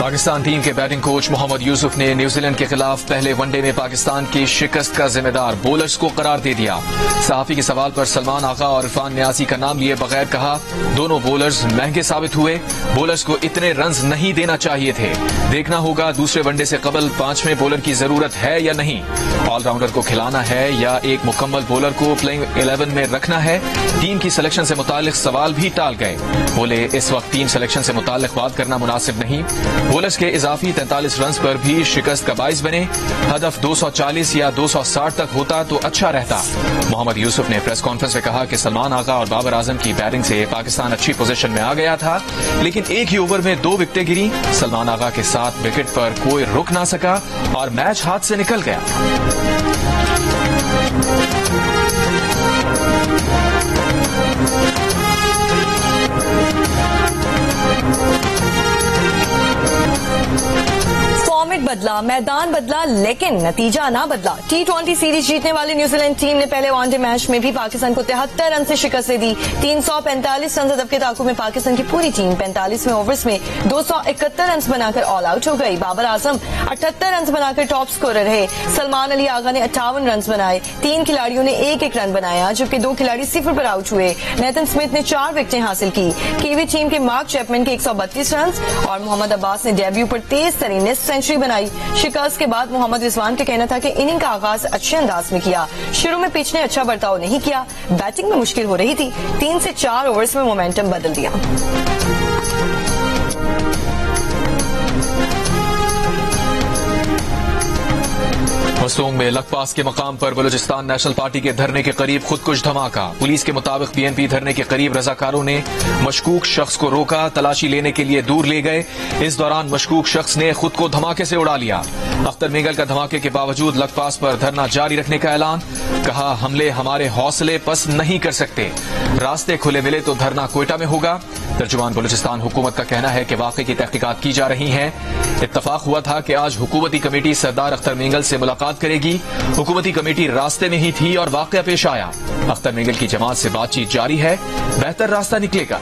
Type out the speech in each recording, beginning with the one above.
Pakistan team के batting coach Mohammad Yusuf ने New Zealand के खिलाफ पहले वनडे में पाकिस्तान की शिकस्त का जिम्मेदार बोलर्स को करार दे दिया। सहाफी के सवाल पर सलमान आगा और इरफान न्याजी का नाम लिए बगैर कहा, दोनों बोलर्स महंगे साबित हुए। बोलर्स को इतने रन्स नहीं देना चाहिए थे। देखना होगा दूसरे वनडे से कबल 5वें बोलर की जरूरत है या नहीं। ऑलराउंडर को खिलाना है या एक मुकम्मल बोलर को प्लेइंग 11 में रखना है। टीम की सिलेक्शन से मुतालिक सवाल भी टाल गए। बोले, इस वक्त टीम सिलेक्शन से मुतालिक बात करना मुनासिब नहीं। बोलर्स के इजाफी 43 रन पर भी शिकस्त का बाइस बने। हदफ 240 या 260 तक होता तो अच्छा रहता। मोहम्मद यूसुफ ने प्रेस कॉन्फ्रेंस में कहा कि सलमान आगा और बाबर आजम की बैटिंग से पाकिस्तान अच्छी पोजीशन में आ गया था, लेकिन एक ही ओवर में 2 विकेटें गिरी। सलमान आगा के साथ विकेट पर कोई रुक ना सका और मैच हाथ से निकल गया। फॉर्मेट बदला, मैदान बदला, लेकिन नतीजा ना बदला। T20 सीरीज जीतने वाली न्यूजीलैंड टीम ने पहले वनडे मैच में भी पाकिस्तान को 73 रन से शिकस्त दे दी। 345 रन हदफ के ताकू में पाकिस्तान की पूरी टीम 45वें ओवर्स में 271 रन बनाकर ऑल आउट हो गई। बाबर आजम 78 रन बनाकर टॉप स्कोरर रहे। सलमान अली आगा ने 58 रन बनाए। 3 खिलाड़ियों ने 1-1 रन बनाया, जबकि 2 खिलाड़ी 0 पर आउट हुए। नेथन स्मिथ ने 4 विकेटें हासिल की। कीवी टीम के मार्क चैपमैन के 132 रन और मोहम्मद अब्बास ने डेब्यू पर तेज तरीन सेंचुरी बनाई। शिकस्त के बाद मोहम्मद रिजवान का कहना था कि इनिंग का आगाज अच्छे अंदाज में किया। शुरू में पिच ने अच्छा बर्ताव नहीं किया, बैटिंग में मुश्किल हो रही थी। 3 से 4 ओवर्स में मोमेंटम बदल दिया। मसूम में लखपास के मकाम पर बलूचिस्तान नेशनल पार्टी के धरने के करीब खुदकुश धमाका। पुलिस के मुताबिक बीएनपी धरने के करीब रजाकारों ने मशकूक शख्स को रोका, तलाशी लेने के लिए दूर ले गए। इस दौरान मशकूक शख्स ने खुद को धमाके से उड़ा लिया। अख्तर मेंगल का धमाके के बावजूद लखपास पर धरना जारी रखने का ऐलान। कहा, हमले हमारे हौसले पस्त नहीं कर सकते। रास्ते खुले मिले तो धरना कोयटा में होगा। तर्जुमान बलूचिस्तान हुकूमत का कहना है कि वाकई की तहकीकात की जा रही हैं। इत्तफाक हुआ था कि आज हुकूमती कमेटी सरदार अख्तर मेंगल से मुलाकात करेगी। हुकूमती कमेटी रास्ते में ही थी और वाकया पेश आया। अख्तर मेंगल की जमात से बातचीत जारी है, बेहतर रास्ता निकलेगा।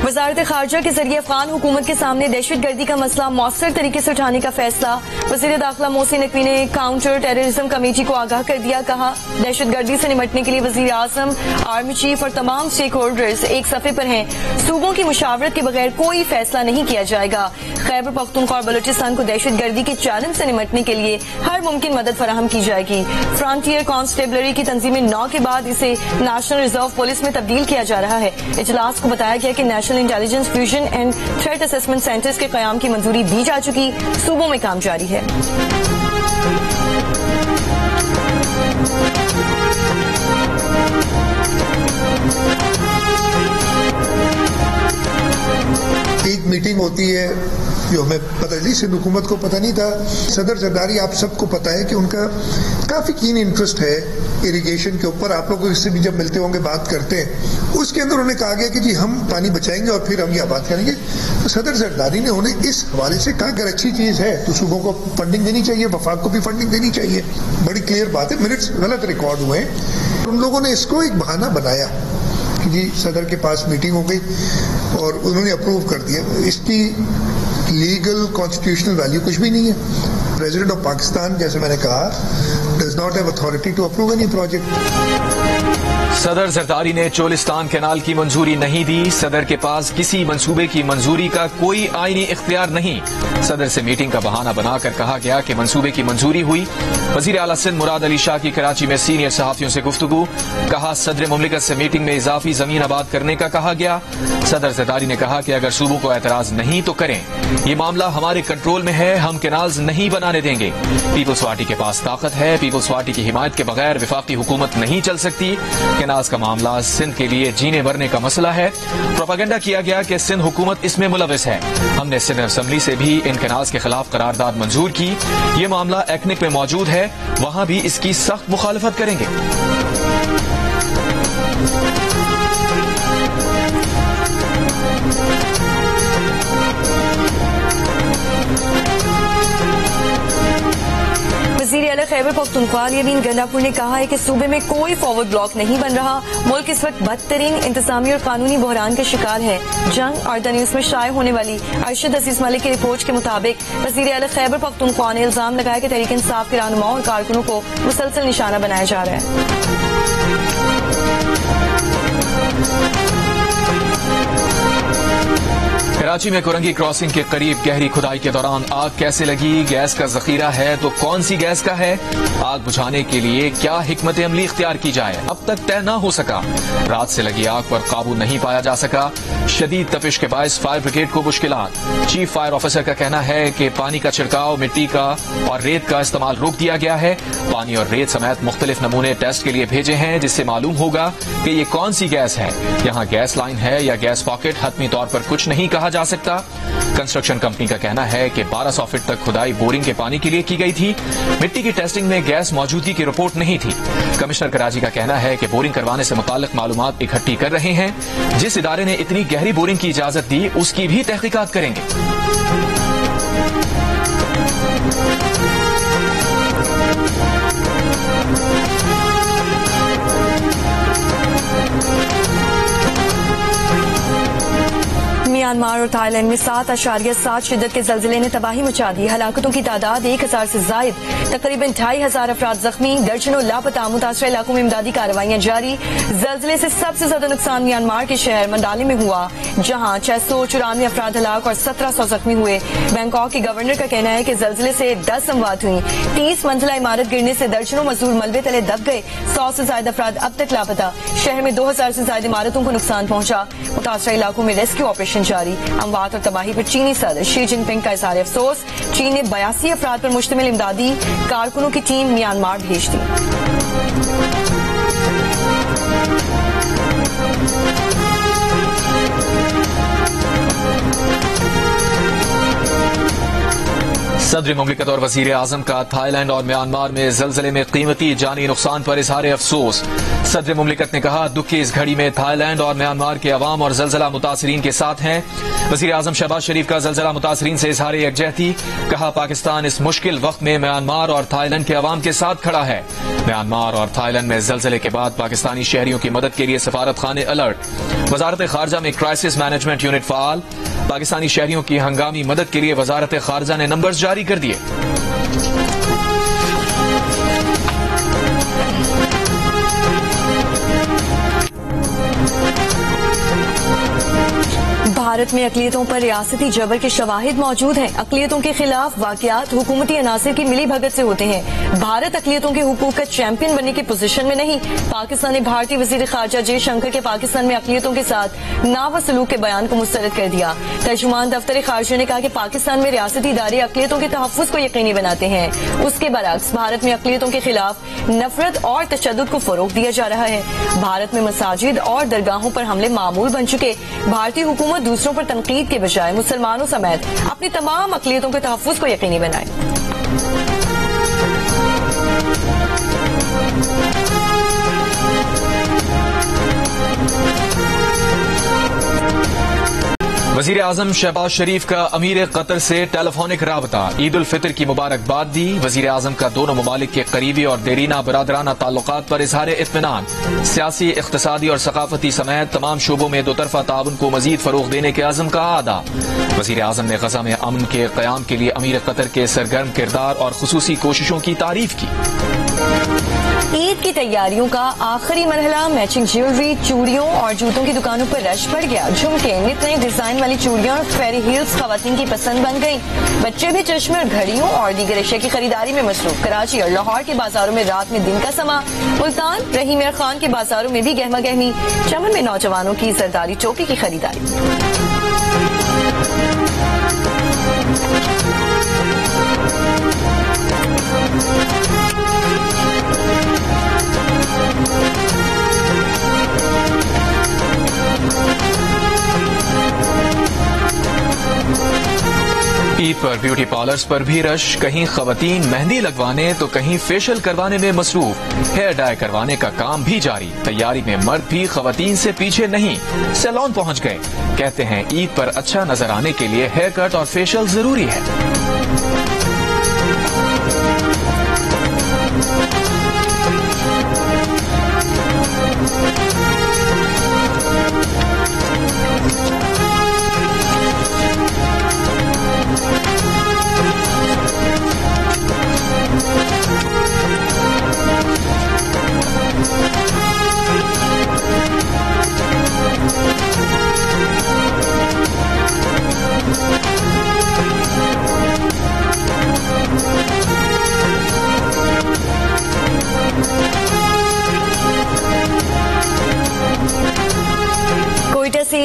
वजारत खारजा के जरिए अफगान हुकूमत के सामने दहशतगर्दी का मसला मौसर तरीके से उठाने का फैसला। वज़ीर दाखिला मोहसिन नकवी ने काउंटर टेररिज्म कमेटी को आगाह कर दिया। कहा, दहशतगर्दी से निपटने के लिए वज़ीर आज़म, आर्मी चीफ और तमाम स्टेक होल्डर्स एक सफ़े पर हैं। सूबों की मुशावरत के बगैर कोई फैसला नहीं किया जाएगा। खैबर पख्तूनख्वा और बलूचिस्तान को दहशतगर्दी के चैलेंज से निपटने के लिए हर मुमकिन मदद फराहम की जाएगी। फ्रंटियर कांस्टेबलरी की तंजीमें 9 के बाद इसे नेशनल रिजर्व पुलिस में तब्दील किया जा रहा है। इजलास को बताया गया कि national intelligence fusion and threat assessment centres के कयाम की मंजूरी दी जा चुकी। सूबों में काम जारी है। एक मीटिंग होती है जो हमें पता नहीं, सिंध हुकूमत को पता नहीं था। सदर जरदारी, आप सबको पता है कि उनका काफी कीन इंटरेस्ट है इरिगेशन के ऊपर। आप लोग इससे भी जब मिलते होंगे बात करते हैं, उसके अंदर उन्हें कहा गया कि जी हम पानी बचाएंगे और फिर हम यह बात करेंगे। तो सदर जरदारी ने उन्हें इस हवाले से कहा, अगर अच्छी चीज है तो सूबों को फंडिंग देनी चाहिए, वफाक को भी फंडिंग देनी चाहिए। बड़ी क्लियर बात है, मिनट्स गलत रिकॉर्ड हुए। उन लोगों ने इसको एक बहाना बनाया कि जी सदर के पास मीटिंग हो गई और उन्होंने अप्रूव कर दिया। इसकी लीगल कॉन्स्टिट्यूशनल वैल्यू कुछ भी नहीं है। प्रेसिडेंट ऑफ पाकिस्तान, जैसे मैंने कहा, does not have authority to approve any project. सदर जरदारी ने चोलिस्तान कैनाल की मंजूरी नहीं दी। सदर के पास किसी मंसूबे की मंजूरी का कोई आईनी इख्तियार नहीं। सदर से मीटिंग का बहाना बनाकर कहा गया कि मंसूबे की मंजूरी हुई। वजीर आला सिंध मुराद अली शाह की कराची में सीनियर सहाफियों से गुफ्तगू। कहा, सदर मुमलिकत से मीटिंग में इजाफी जमीन आबाद करने का कहा गया। सदर जरदारी ने कहा कि अगर सूबों को एतराज नहीं तो करें, ये मामला हमारे कंट्रोल में है, हम कैनाल्स नहीं बनाने देंगे। पीपल्स पार्टी के पास ताकत है, पीपल्स पार्टी की हिमायत के बगैर विफाकी हुकूमत नहीं चल सकती। कैनाल्स का मामला सिंध के लिए जीने मरने का मसला है। प्रोपागेंडा किया गया कि सिंध हुकूमत इसमें मुलविस है। हमने सिंध असेंबली से भी इन कैनाल्स के खिलाफ करारदाद मंजूर की। ये मामला एक्निक में मौजूद है, वहां भी इसकी सख्त मुखालफत करेंगे। खैबर पख्तूनख्वा अमीन गंडापुर ने कहा है कि सूबे में कोई फॉरवर्ड ब्लॉक नहीं बन रहा। मुल्क इस वक्त बदतरीन इंतजामी और कानूनी बहरान का शिकार है। जंग और द न्यूज में शाये होने वाली अरशद अजीज मलिक की रिपोर्ट के मुताबिक वज़ीर आला खैबर पख्तूनख्वा ने इल्जाम लगाया कि तहरीक इंसाफ के रहनुमाओं और कारकुनों को मुसलसल निशाना बनाया जा रहा है। कराची में कुरंगी क्रॉसिंग के करीब गहरी खुदाई के दौरान आग कैसे लगी? गैस का जखीरा है तो कौन सी गैस का है? आग बुझाने के लिए क्या हिकमत अमली इख्तियार की जाए? अब तक तय न हो सका। रात से लगी आग पर काबू नहीं पाया जा सका। शदीद तपिश के बायस फायर ब्रिगेड को मुश्किलात। चीफ फायर ऑफिसर का कहना है कि पानी का छिड़काव, मिट्टी का और रेत का इस्तेमाल रोक दिया गया है। पानी और रेत समेत मुख्तलिफ नमूने टेस्ट के लिए भेजे हैं, जिससे मालूम होगा कि ये कौन सी गैस है। यहाँ गैस लाइन है या गैस पॉकेट, हतमी तौर पर कुछ नहीं कहा जा सकता। कंस्ट्रक्शन कंपनी का कहना है कि 1200 फीट तक खुदाई बोरिंग के पानी के लिए की गई थी। मिट्टी की टेस्टिंग में गैस मौजूदगी की रिपोर्ट नहीं थी। कमिश्नर कराची का कहना है कि बोरिंग करवाने से मुताल्लिक मालूमात इकट्ठी कर रहे हैं। जिस इदारे ने इतनी गहरी बोरिंग की इजाजत दी उसकी भी तहकीकात करेंगे। म्यांमार और थाईलैंड में 7.7 शिद्दत के जल्जिले ने तबाही मचा दी। हलाकतों की तादाद 1000 से जायद, तकरीबन 2500 अफराद जख्मी, दर्जनों लापता। मुतासर इलाकों में इमदादी कार्रवाइयां जारी। जल्जिले से सबसे ज्यादा नुकसान म्यांमार के शहर मंडाली में हुआ, जहां 694 अफराद हलाक और 1700 जख्मी हुए। बैंकॉक के गवर्नर का कहना है कि जल्जिले से 10 अमवात हुई। 30 मंजिला इमारत गिरने से दर्जनों मजदूर मलबे तले दब गए। 100 से ज्यादा अफराद अब तक लापता। शहर में 2000 से ज्यादा इमारतों को नुकसान पहुंचा। मुतासर इलाकों में रेस्क्यू ऑपरेशन जारी। अमवात और तबाही पर चीनी सदर शी जिनपिंग का इज़हार अफसोस। चीन ने 82 अफराद पर मुश्तमिल इमदादी कारकुनों की टीम म्यांमार भेज दी। सदर मुमलिकत और वजीर आजम का थाईलैंड और म्यांमार में जल्जले में कीमती जानी नुकसान पर इजहार अफसोस। सदर मुमलिकत ने कहा, दुख की इस घड़ी में थाईलैंड और म्यांमार के अवाम और जल्जला मुतासरीन के साथ हैं। वजीर आजम शहबाज शरीफ का जल्जला मुतासरीन से इजहार यकजहती। कहा, पाकिस्तान इस मुश्किल वक्त में म्यांमार और थाईलैंड के अवाम के साथ खड़ा है। म्यांमार और थाईलैंड में जल्जले के बाद पाकिस्तानी शहरियों की मदद के लिए सफारत खाने अलर्ट। वजारत खारजा में क्राइसिस मैनेजमेंट यूनिट फाल। पाकिस्तानी शहरियों की हंगामी मदद के लिए वजारत खारजा ने नंबर्स जारी कर दिए। भारत में अकलियतों पर रियासती जबर के शवाहिद मौजूद हैं। अकलियतों के खिलाफ वाकयात हुकूमती अनासिर की मिली भगत से होते हैं। भारत अकलियतों के हुकूक का चैंपियन बनने की पोजीशन में नहीं। पाकिस्तान ने भारतीय वजीर खारजा जयशंकर के पाकिस्तान में अकलियतों के साथ नावसलूक के बयान को मुस्तरद कर दिया। तर्जुमान दफ्तर खारजा ने कहा कि पाकिस्तान में रियासती इदारे अकलियतों के तहफ़्फ़ुज़ को यकीनी बनाते हैं। उसके बरअक्स भारत में अकलियतों के खिलाफ नफरत और तशद्दुद को फरोग दिया जा रहा है। भारत में मसाजिद और दरगाहों पर हमले मामूल बन चुके। भारतीय हुकूमत दूसरों पर तनकीद के बजाय मुसलमानों समेत अपनी तमाम अकलियतों के तहफ़्फ़ुज़ को यकीनी बनाए। वजीर आजम शहबाज शरीफ का अमीर कतर से टेलीफोनिक राबता। ईद उल फितर की मुबारकबाद दी। वजीर आजम का दोनों ममालिक के करीबी और देरीना बरादराना ताल्लुकात पर इजहार इत्मीनान। सियासी, इख्तिसादी और सकाफती समेत तमाम शोबों में दोतरफा ताउन को मजीद फरोग देने के अज़म का आदा। वजीर आजम ने गजा में अमन के क़याम के लिए अमीर कतर के सरगर्म किरदार और खुसूसी कोशिशों की तारीफ की। ईद की तैयारियों का आखिरी मरहला। मैचिंग ज्वेलरी, चूड़ियों और जूतों की दुकानों पर रश बढ़ गया। झुमके, नित नए डिजाइन वाली चूड़ियां और फेरी हील्स खवातीन की पसंद बन गई। बच्चे भी चश्मे और घड़ियों और दीगर अशिया की खरीदारी में मसरूफ। कराची और लाहौर के बाजारों में रात में दिन का समा। मुल्तान, रहीम यार खान के बाजारों में भी गहमा गहमी। चमन में नौजवानों की जरदारी टोपी की खरीदारी। ईद पर ब्यूटी पार्लर्स पर भी रश। कहीं खवातीन मेहंदी लगवाने तो कहीं फेशियल करवाने में मसरूफ। हेयर डाई करवाने का काम भी जारी। तैयारी में मर्द भी खवातीन से पीछे नहीं, सैलून पहुंच गए। कहते हैं ईद पर अच्छा नजर आने के लिए हेयर कट और फेशियल जरूरी है।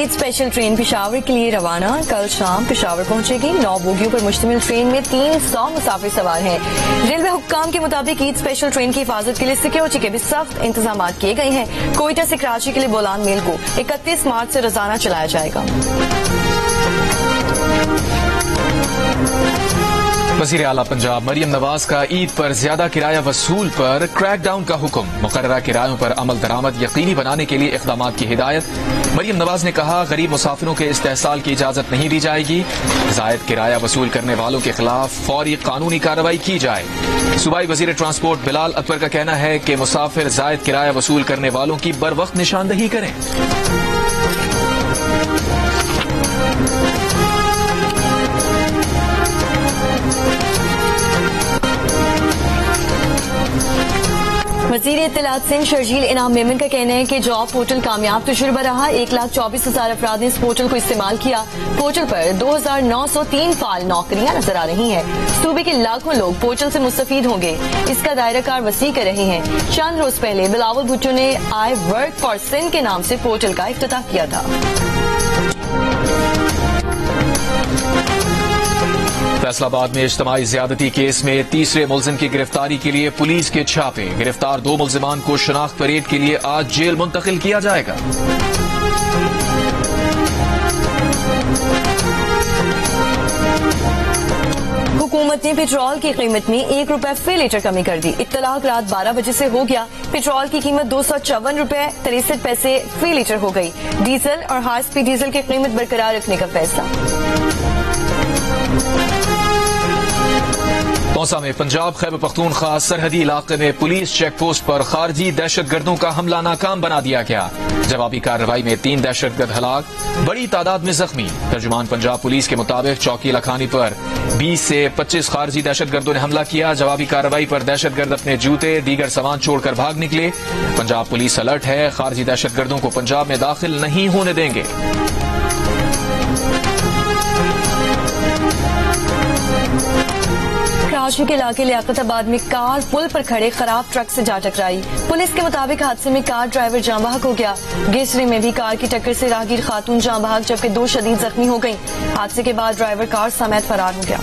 ईद स्पेशल ट्रेन पेशावर के लिए रवाना। कल शाम पेशावर पहुंचेगी। 9 बोगियों पर मुश्तमिल ट्रेन में 300 मुसाफिर सवार हैं। रेलवे हुक्काम के मुताबिक ईद स्पेशल ट्रेन की हिफाजत के लिए सिक्योरिटी के भी सख्त इंतजाम किए गए हैं। कोयटा से कराची के लिए बोलान मेल को 31 मार्च से रोजाना चलाया जाएगा। वज़ीर आला पंजाब मरियम नवाज का ईद पर ज्यादा किराया वसूल पर क्रैकडाउन का हुक्म। मुकर्ररा किरायों पर अमल दरामद यकीनी बनाने के लिए इक़दाम की हिदायत। मरियम नवाज ने कहा, गरीब मुसाफिरों के इस्तेहसाल की इजाजत नहीं दी जाएगी। जायद किराया वसूल करने वालों के खिलाफ फौरी कानूनी कार्रवाई की जाए। सूबाई वज़ीर ट्रांसपोर्ट बिलाल अकबर का कहना है कि मुसाफिर जायद किराया वसूल करने वालों की बर वक्त निशानदही करें। वज़ीर इत्तलात सिंध शर्जील इनाम मेमन का कहना है कि जॉब पोर्टल कामयाब तजुर्बा रहा। 1,24,000 अफराद ने इस पोर्टल को इस्तेमाल किया। पोर्टल पर 2,903 फाल नौकरियां नजर आ रही हैं। सूबे के लाखों लोग पोर्टल से मुस्तफीद होंगे। इसका दायरा कार वसी कर रहे हैं। चंद रोज पहले बिलावल भुट्टो ने आई वर्क फॉर सिंध के नाम से पोर्टल का इफ्तिताह किया था। फैसलाबाद में इज्तिमाई ज्यादती केस में तीसरे मुलजिम की गिरफ्तारी के लिए पुलिस के छापे। गिरफ्तार 2 मुलजिमान को शनाख्त परेड के लिए आज जेल मुंतकिल किया जाएगा। हुकूमत ने पेट्रोल की कीमत में 1 रुपए फी लीटर कमी कर दी। इत्तलाक रात 12 बजे से हो गया। पेट्रोल की कीमत 254 रुपए 63 पैसे फी लीटर हो गई। डीजल और हाई स्पीड डीजल की कीमत बरकरार रखने का फैसला। दौसा में पंजाब खैबर पख्तूनख्वा सरहदी इलाके में पुलिस चेक पोस्ट पर खारजी दहशतगर्दों का हमला नाकाम बना दिया गया। जवाबी कार्रवाई में 3 दहशतगर्द हलाक, बड़ी तादाद में जख्मी। तर्जुमान पंजाब पुलिस के मुताबिक चौकी लखानी पर 20 से 25 खारजी दहशतगर्दों ने हमला किया। जवाबी कार्रवाई पर दहशतगर्द अपने जूते दीगर सामान छोड़कर भाग निकले। पंजाब पुलिस अलर्ट है, खारजी दहशतगर्दों को पंजाब में दाखिल नहीं होने देंगे। कराची के इलाके लियाकताबाद में कार पुल पर खड़े खराब ट्रक से जा टकराई। पुलिस के मुताबिक हादसे में कार ड्राइवर जाँ बहक हो गया। गेसरी में भी कार की टक्कर से राहगीर खातून जाँ बहक जबकि 2 शदीद जख्मी हो गयी। हादसे के बाद ड्राइवर कार समेत फरार हो गया।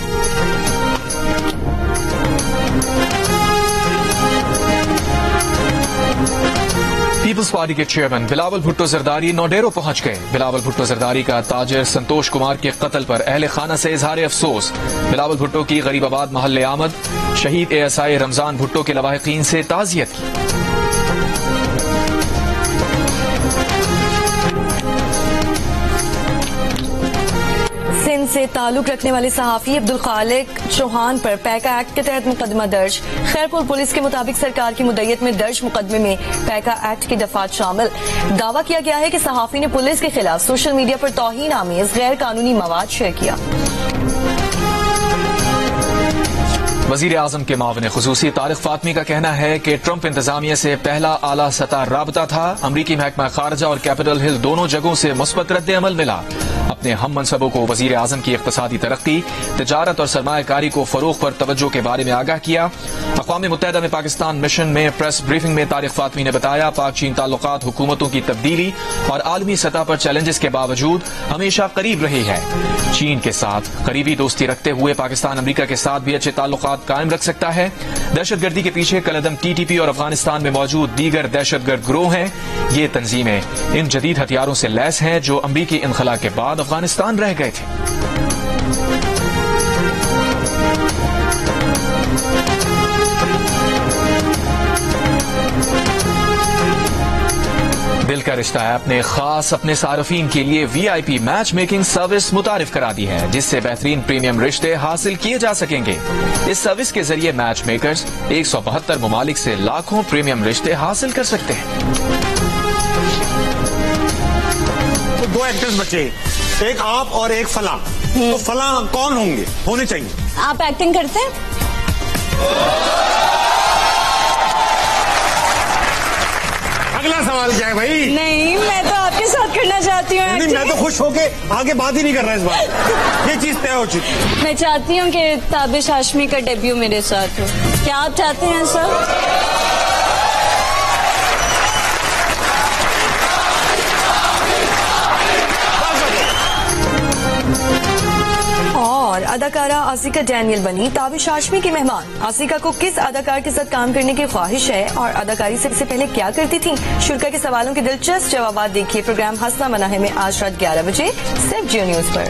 पीपल्स पार्टी के चेयरमैन बिलावल भुट्टो जरदारी नौडेरो पहुंच गए। बिलावल भुट्टो जरदारी का ताजिर संतोष कुमार के कत्ल पर अहले खाना से इजहार अफसोस। बिलावल भुट्टो की गरीबाबाद महल्ले आमद। शहीद ASI रमजान भुट्टो के लवाहिकीन से ताजियत की। सिंध से ताल्लुक रखने वाले सहाफी अब्दुल खालिक चौहान पर पैका एक्ट के तहत मुकदमा दर्ज। खैरपुर पुलिस के मुताबिक सरकार की मुद्दत में दर्ज मुकदमे में पैका एक्ट की दफात शामिल। दावा किया गया है कि सहाफी ने पुलिस के खिलाफ सोशल मीडिया पर तौहीन आमीज गैर कानूनी मवाद शेयर किया। वज़ीर आज़म के मावन खुसूसी तारिक फातमी का कहना है कि ट्रंप इंतजामिया से पहला आला सतह राबता था। अमरीकी महकमा खारजा और कैपिटल हिल दोनों जगहों से मुस्बत रद्द अमल मिला। अपने हम मनसबों को वज़ीर आज़म की इक़्तिसादी तरक्की, तिजारत और सरमायाकारी को फरोग पर तवज्जो के बारे में आगाह किया। अक़वाम मुत्तहिदा में पाकिस्तान मिशन में प्रेस ब्रीफिंग में तारिक फातमी ने बताया, पाक चीन ताल्लुकात हुकूमतों की तब्दीली और आलमी सतह पर चैलेंजेस के बावजूद हमेशा करीब रही है। चीन के साथ करीबी दोस्ती रखते हुए पाकिस्तान अमरीका के साथ भी अच्छे ताल्लुकात कायम रख सकता है। दहशतगर्दी के पीछे कलअदम TTP और अफगानिस्तान में मौजूद दीगर दहशतगर्द गिरोह हैं। ये तंजीमें इन जदीद हथियारों से लैस हैं जो अमरीकी इनखला के बाद अफगानिस्तान रह गए थे। दिल का रिश्ता ऐप ने खास अपने सार्फिन के लिए VIP मैच मेकिंग सर्विस मुतारिफ करा दी है, जिससे बेहतरीन प्रीमियम रिश्ते हासिल किए जा सकेंगे। इस सर्विस के जरिए मैच मेकर्स 172 ममालिक से लाखों प्रीमियम रिश्ते हासिल कर सकते हैं। तो 2 एक्टर्स बचे, एक आप और एक फला। तो फला कौन होने चाहिए? आप एक्टिंग करते हैं? अगला सवाल क्या है भाई? नहीं, मैं तो आपके साथ करना चाहती हूँ। नहीं, मैं तो खुश होके आगे बात ही नहीं कर रहा इस बार। ये चीज तय हो चुकी। मैं चाहती हूँ कि ताबिश हाशमी का डेब्यू मेरे साथ हो। क्या आप चाहते हैं सर? और अदाकारा आसिका डैनियल बनी ताबिश हाशमी की मेहमान। आसिका को किस अदाकार के साथ काम करने की ख्वाहिश है और अदाकारी से पहले क्या करती थी? शुरा के सवालों के दिलचस्प जवाब देखिए प्रोग्राम हंसना मना है में आज रात 11 बजे सिर्फ जियो न्यूज पर।